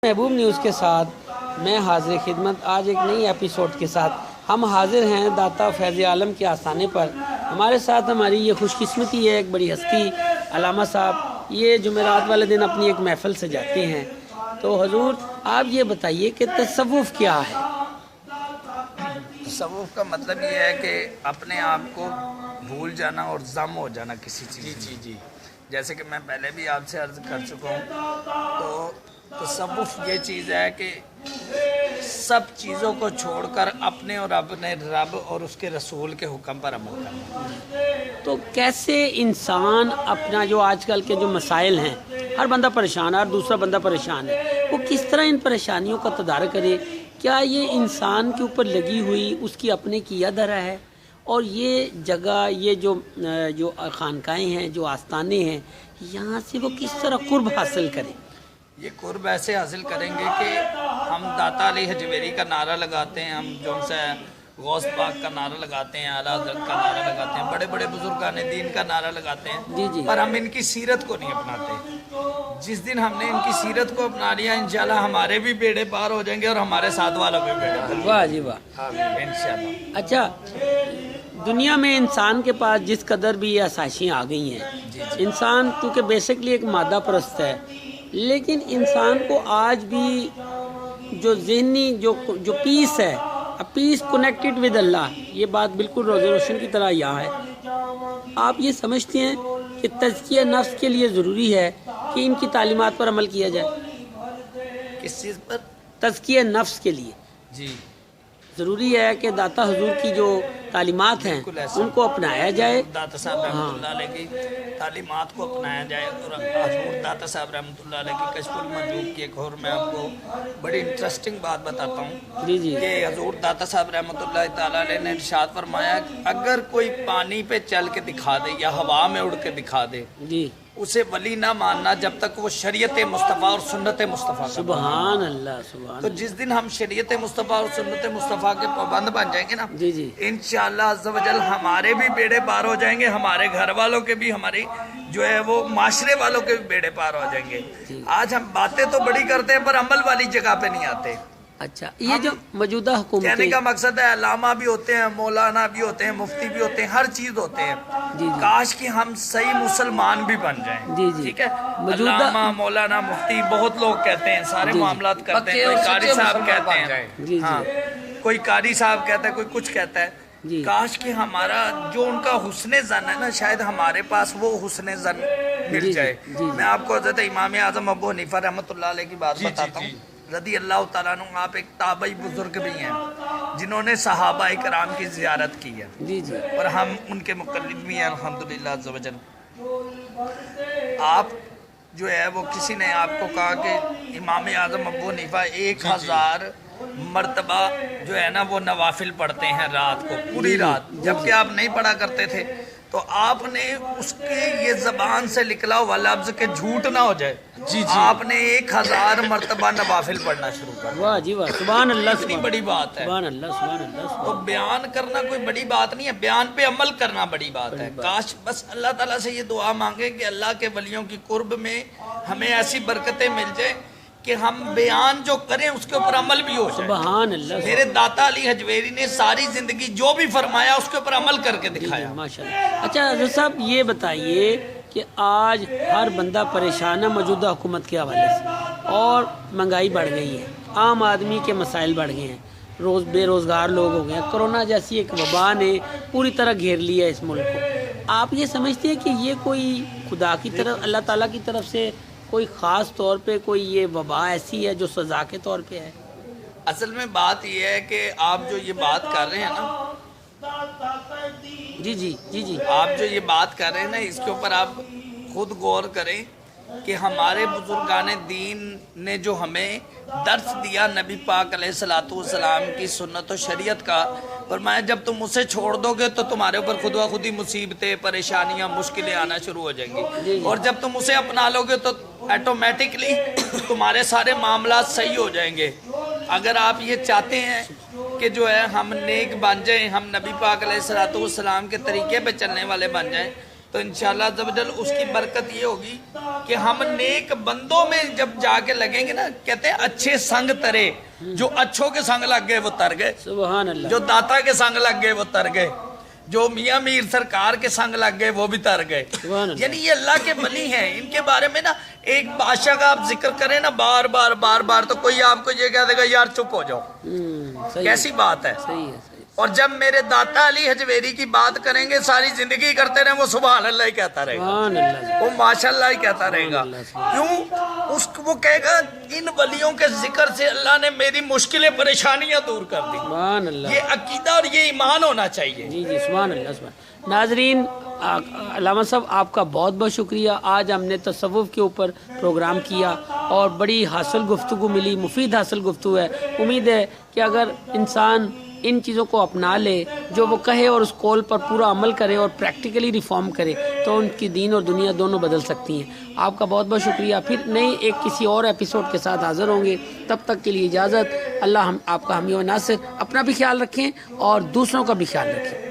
محبوب نیوز کے ساتھ میں حاضر خدمت آج ایک نئی ایپیسوڈ کے ساتھ ہم حاضر ہیں داتا فیض عالم کے آستانے پر۔ ہمارے ساتھ ہماری یہ خوش قسمتی ہے، ایک بڑی ہستی علامہ صاحب یہ جمعرات والے دن اپنی ایک محفل سے جاتے ہیں۔ تو حضور آپ یہ بتائیے کہ تصوف کیا ہے؟ تصوف کا مطلب یہ ہے کہ اپنے آپ کو بھول جانا اور ضم ہو جانا کسی چیز میں۔ جیسے کہ میں پہلے بھی آپ سے عرض کر چکا ہوں، تو تصوف یہ چیز ہے کہ سب چیزوں کو چھوڑ کر اپنے اور اپنے رب اور اس کے رسول کے حکم پر عمل کرنا۔ تو کیسے انسان اپنا جو آج کل کے جو مسائل ہیں، ہر بندہ پریشان ہے، ہر دوسرا بندہ پریشان ہے، وہ کس طرح ان پریشانیوں کا تدارک کرے؟ کیا یہ انسان کے اوپر لگی ہوئی اس کی اپنے کیا دھرا ہے؟ اور یہ جگہ، یہ جو خانقاہیں ہیں، جو آستانے ہیں، یہاں سے وہ کس طرح قرب حاصل کریں؟ یہ قرب ایسے حاصل کریں گے کہ ہم داتا علی حجویری کا نعرہ لگاتے ہیں، ہم جو سے غوث پاک کا نعرہ لگاتے ہیں، اعلیٰ حضرت کا نعرہ لگاتے ہیں، بڑے بڑے بزرگان دین کا نعرہ لگاتے ہیں، پر ہم ان کی سیرت کو نہیں اپناتے۔ جس دن ہم نے ان کی سیرت کو اپنا لیا، انشاءاللہ ہمارے بھی بیڑے پار ہو جائیں گے اور ہمارے ساتھ والوں بھی بیڑے پار۔ واہ جی واہ، انشاءاللہ۔ اچھا، دنیا میں انسان کے پاس جس قدر بھی یہ آسائشیں آ گئی ہیں، انسان کیونکہ بیسکلی ایک مادہ پرست ہے، لیکن انسان کو آج بھی جو ذہنی جو پیس ہے، پیس کنیکٹڈ ود اللہ، یہ بات بالکل روز روشن کی طرح یہاں ہے۔ آپ یہ سمجھتے ہیں کہ تزکیہ نفس کے لیے ضروری ہے کہ ان کی تعلیمات پر عمل کیا جائے؟ کس چیز پر؟ تزکیہ نفس کے لیے جی ضروری ہے کہ داتا حضور کی جو تعلیمات ہیں ان کو اپنایا جائے۔ داتا صاحب رحمۃ اللہ علیہ کی تعلیمات کو اپنایا جائے، اور حضور داتا صاحب رحمۃ اللہ علیہ کی کشف المنجوب کی ایک اور میں آپ کو بڑی انٹرسٹنگ بات بتاتا ہوں کہ حضور داتا صاحب رحمۃ اللہ تعالیٰ علیہ نے ارشاد فرمایا کہ اگر کوئی پانی پہ چل کے دکھا دے یا ہوا میں اڑ کے دکھا دے، اسے ولی نہ ماننا جب تک وہ شریعت مصطفیٰ اور سنت مصطفیٰ کا۔ سبحان اللہ، سبحان۔ تو جس دن ہم شریعت مصطفیٰ اور سنت مصطفیٰ کے پابند بن جائیں گے نا، انشاءاللہ عز و جل ہمارے بھی بیڑے پار ہو جائیں گے، ہمارے گھر والوں کے بھی، ہماری جو ہے وہ معاشرے والوں کے بھی بیڑے پار ہو جائیں گے۔ آج ہم باتیں تو بڑی کرتے ہیں پر عمل والی جگہ پہ نہیں آتے۔ اچھا، یہ جو موجودہ حکومت، کہنے کا مقصد ہے علامہ بھی ہوتے ہیں، مولانا بھی ہوتے ہیں، مفتی بھی ہوتے ہیں، ہر چیز ہوتے ہیں، کاش کہ ہم صحیح مسلمان بھی بن جائیں۔ ٹھیک ہے، علامہ، مولانا، مفتی بہت لوگ کہتے ہیں، سارے معاملات کرتے ہیں، کوئی قاری صاحب کہتے ہیں، ہاں کوئی قاری صاحب کہتا ہے، کوئی کچھ کہتا ہے۔ کاش کہ ہمارا جو ان کا حسن ظن ہے نا، شاید ہمارے پاس وہ حسن ظن مل جائے۔ میں آپ کو حضرت امام اعظم ابو حنیفہ رحمۃ اللہ علیہ کی بات بتاتا ہوں، رضی اللہ تعالیٰ عنہ۔ آپ ایک تابعی بزرگ بھی ہیں جنہوں نے صحابہ کرام کی زیارت کی ہے، اور ہم ان کے مقلد بھی ہیں الحمدللہ عز و جل۔ آپ جو ہے وہ کسی نے آپ کو کہا کہ امام اعظم ابو حنیفہ 1000 مرتبہ جو ہے نا وہ نوافل پڑھتے ہیں رات کو، پوری رات، جبکہ آپ نہیں پڑھا کرتے تھے۔ تو آپ نے اس کے یہ زبان سے نکلا ہوا لفظ کہ جھوٹ نہ ہو جائے، آپ نے 1000 مرتبہ نوافل پڑھنا شروع کر دیا۔ واہ جی واہ، سبحان اللہ، کتنی بڑی بات ہے۔ سبحان اللہ، سبحان اللہ۔ تو بیان کرنا کوئی بڑی بات نہیں ہے، بیان پہ عمل کرنا بڑی بات ہے۔ کاش بس اللہ تعالیٰ سے یہ دعا مانگے کہ اللہ کے ولیوں کی قرب میں ہمیں ایسی برکتیں مل جائیں کہ ہم بیان جو کریں اس کے اوپر عمل بھی ہو جائے۔ سبحان اللہ۔ میرے داتا علی حجویری نے ساری زندگی جو بھی فرمایا اس کے اوپر عمل کر کے دکھایا۔ ماشاءاللہ۔ اچھا حضرت صاحب یہ بتائیے کہ آج ہر بندہ پریشان ہے موجودہ حکومت کے حوالے سے، اور مہنگائی بڑھ گئی ہے، عام آدمی کے مسائل بڑھ گئے ہیں، بے روزگار لوگ ہو گئے ہیں، کرونا جیسی ایک وبا نے پوری طرح گھیر لیا ہے اس ملک کو۔ آپ یہ سمجھتے ہیں کہ یہ کوئی خدا کی طرف، اللہ تعالیٰ کی طرف سے کوئی خاص طور پہ کوئی یہ وبا ایسی ہے جو سزا کے طور پہ ہے؟ اصل میں بات یہ ہے کہ آپ جو یہ بات کر رہے ہیں نا، جی آپ جو یہ بات کر رہے ہیں نا، اس کے اوپر آپ خود غور کریں کہ ہمارے بزرگان دین نے جو ہمیں درس دیا نبی پاک علیہ الصلوۃ والسلام کی سنت و شریعت کا، فرمایا جب تم اسے چھوڑ دو گے تو تمہارے اوپر خود و خود ہی مصیبتیں، پریشانیاں، مشکلیں آنا شروع ہو جائیں گی، اور جب تم اسے اپنا لو گے تو آٹومیٹکلی تمہارے سارے معاملات صحیح ہو جائیں گے۔ اگر آپ یہ چاہتے ہیں کہ جو ہے ہم نیک بن جائیں، ہم نبی پاک علیہ الصلوۃ والسلام کے طریقے پہ چلنے والے بن جائیں، تو انشاءاللہ عز و جل اس کی برکت یہ ہوگی کہ ہم نیک بندوں میں جب جا کے لگیں گے نا، کہتے ہیں اچھے سنگ ترے، جو اچھوں کے سنگ لگ گئے وہ تر گئے، سبحان اللہ، جو داتا کے سنگ لگ گئے وہ تر گئے، جو میاں میر سرکار کے سنگ لگ گئے وہ بھی تر گئے. یعنی یہ اللہ کے ولی ہیں. ان کے بارے میں نا ایک بادشاہ کا آپ ذکر کریں نا بار بار تو کوئی آپ کو یہ کہہ دے گا یار چپ ہو جاؤ، کیسی بات ہے. اور جب میرے داتا علی حجویری کی بات کریں گے ساری زندگی کرتے رہے، وہ سبحان اللہ ہی کہتا رہے گا، وہ ماشاء اللہ ہی کہتا رہے گا. کیوں؟ وہ کہے گا ان ولیوں کے ذکر سے اللہ نے میری مشکلیں پریشانیاں دور کر دی. یہ عقیدہ اور یہ ایمان ہونا چاہیے. جی جی سبحان اللہ. ناظرین، علامہ صاحب آپ کا بہت بہت شکریہ. آج ہم نے تصوف کے اوپر پروگرام کیا اور بڑی حاصل گفتگو ملی، مفید حاصل گفتگو ہے. امید ہے کہ اگر انسان ان چیزوں کو اپنا لے جو وہ کہے اور اس قول پر پورا عمل کرے اور پریکٹیکلی ریفارم کرے تو ان کی دین اور دنیا دونوں بدل سکتی ہیں. آپ کا بہت بہت شکریہ. پھر نئی ایک کسی اور ایپیسوڈ کے ساتھ حاضر ہوں گے. تب تک کے لیے اجازت. اللہ آپ کا حامی و ناصر. اپنا بھی خیال رکھیں اور دوسروں کا بھی خیال رکھیں.